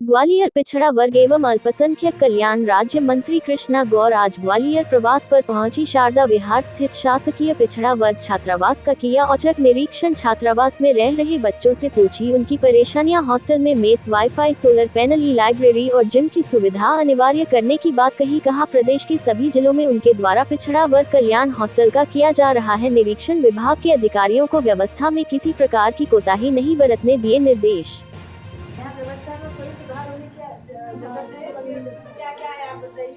ग्वालियर पिछड़ा वर्ग एवं अल्पसंख्यक कल्याण राज्य मंत्री कृष्णा गौर आज ग्वालियर प्रवास पर पहुंची। शारदा विहार स्थित शासकीय पिछड़ा वर्ग छात्रावास का किया औचक निरीक्षण। छात्रावास में रह रहे बच्चों से पूछी उनकी परेशानियां। हॉस्टल में मेस, वाईफाई, सोलर पैनल, ई लाइब्रेरी और जिम की सुविधा अनिवार्य करने की बात कही। कहा, प्रदेश के सभी जिलों में उनके द्वारा पिछड़ा वर्ग कल्याण हॉस्टल का किया जा रहा है निरीक्षण। विभाग के अधिकारियों को व्यवस्था में किसी प्रकार की कोताही नहीं बरतने दिए निर्देश। व्यवस्था में कोई सुधार होने की जरूरत है। क्या क्या है आप बताइए,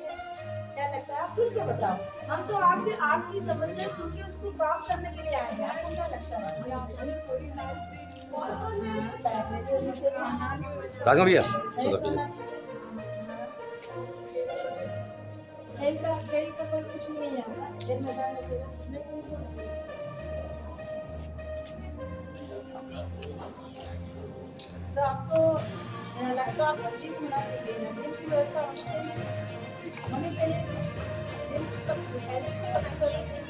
क्या लगता है? आप खुद के बताओ। हम तो आपकी समस्या सुन के उसको प्राप्त करने के लिए आए हैं। आपको क्या लगता है? राघव भैया खेल का कोई कुछ नहीं है। खेल मैदान में तो आपको लगता है आपको जिम होना चाहिए ना? जिम की व्यवस्था होनी चाहिए। जिम की सब पहले तो सबसे जरूरी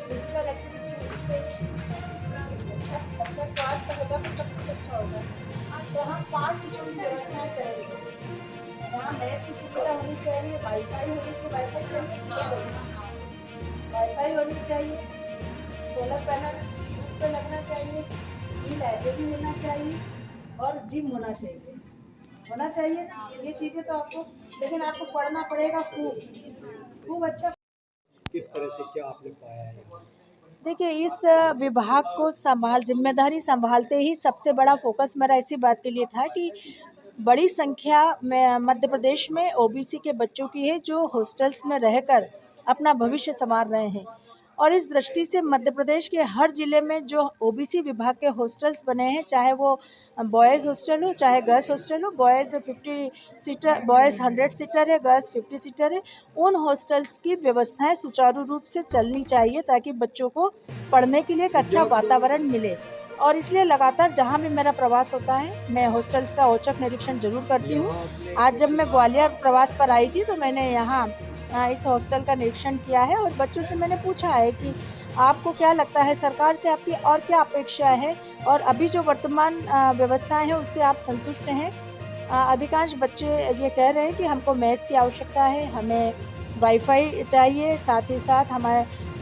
फिजिकल एक्टिविटी होनी चाहिए। अच्छा स्वास्थ्य होगा तो सब कुछ अच्छा होगा। तो हम 5 चीज़ों की व्यवस्थाएं करेंगे। यहाँ मेस की सुविधा होनी चाहिए, वाईफाई होनी चाहिए। वाईफाई होनी चाहिए, सोलर पैनल पे लगना चाहिए, ई लाइब्रेरी होना चाहिए और जिम होना चाहिए ना। ये चीज़ें तो आपको, लेकिन आपको पढ़ना पड़ेगा खूब अच्छा। किस तरह से क्या आपने पाया है? देखिए, इस विभाग को जिम्मेदारी संभालते ही सबसे बड़ा फोकस मेरा इसी बात के लिए था कि बड़ी संख्या में मध्य प्रदेश में ओबीसी के बच्चों की है जो हॉस्टल्स में रहकर अपना भविष्य संवार रहे हैं। और इस दृष्टि से मध्य प्रदेश के हर ज़िले में जो ओबीसी विभाग के हॉस्टल्स बने हैं, चाहे वो बॉयज़ हॉस्टल हो चाहे गर्ल्स हॉस्टल हो, बॉयज़ 100 सीटर है, गर्ल्स 50 सीटर है, उन हॉस्टल्स की व्यवस्थाएं सुचारू रूप से चलनी चाहिए ताकि बच्चों को पढ़ने के लिए एक अच्छा वातावरण मिले। और इसलिए लगातार जहाँ भी मेरा प्रवास होता है मैं हॉस्टल्स का औचक निरीक्षण जरूर करती हूँ। आज जब मैं ग्वालियर प्रवास पर आई थी तो मैंने यहाँ इस हॉस्टल का निरीक्षण किया है और बच्चों से मैंने पूछा है कि आपको क्या लगता है, सरकार से आपकी और क्या अपेक्षा है और अभी जो वर्तमान व्यवस्थाएं हैं उससे आप संतुष्ट हैं? अधिकांश बच्चे ये कह रहे हैं कि हमको मेस की आवश्यकता है, हमें वाईफाई चाहिए, साथ ही साथ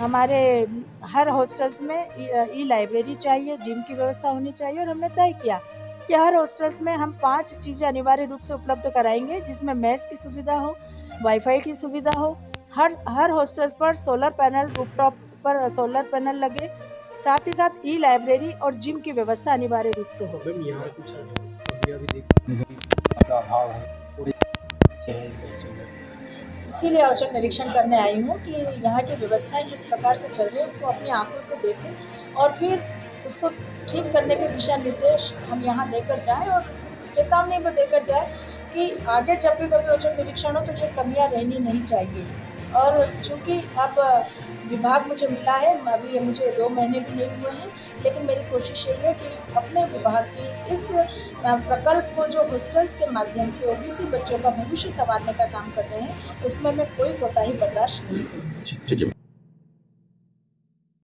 हमारे हर हॉस्टल्स में ई लाइब्रेरी चाहिए, जिम की व्यवस्था होनी चाहिए। और हमने तय किया कि हर हॉस्टल्स में हम 5 चीज़ें अनिवार्य रूप से उपलब्ध कराएंगे, जिसमें मेस की सुविधा हो, वाईफाई की सुविधा हो, हर हॉस्टल्स पर सोलर पैनल, रूफटॉप पर सोलर पैनल लगे, साथ ही साथ ई लाइब्रेरी और जिम की व्यवस्था अनिवार्य रूप से हो। इसीलिए औचक निरीक्षण करने आई हूँ कि यहाँ की व्यवस्थाएं किस प्रकार से चल रही है उसको अपनी आंखों से देखूं और फिर उसको ठीक करने के दिशा निर्देश हम यहाँ देकर जाएं और चेतावनी भी देकर जाए कि आगे जब भी कभी औचक निरीक्षण हो तो ये कमियाँ रहनी नहीं चाहिए। और चूँकि अब विभाग मुझे मिला है, अभी मुझे 2 महीने भी नहीं हुए हैं, लेकिन मेरी कोशिश यही है कि अपने विभाग की इस प्रकल्प को जो हॉस्टल्स के माध्यम से ओबीसी बच्चों का भविष्य संवारने का काम कर रहे हैं उसमें मैं कोई कोताही बर्दाश्त नहीं करूँगी।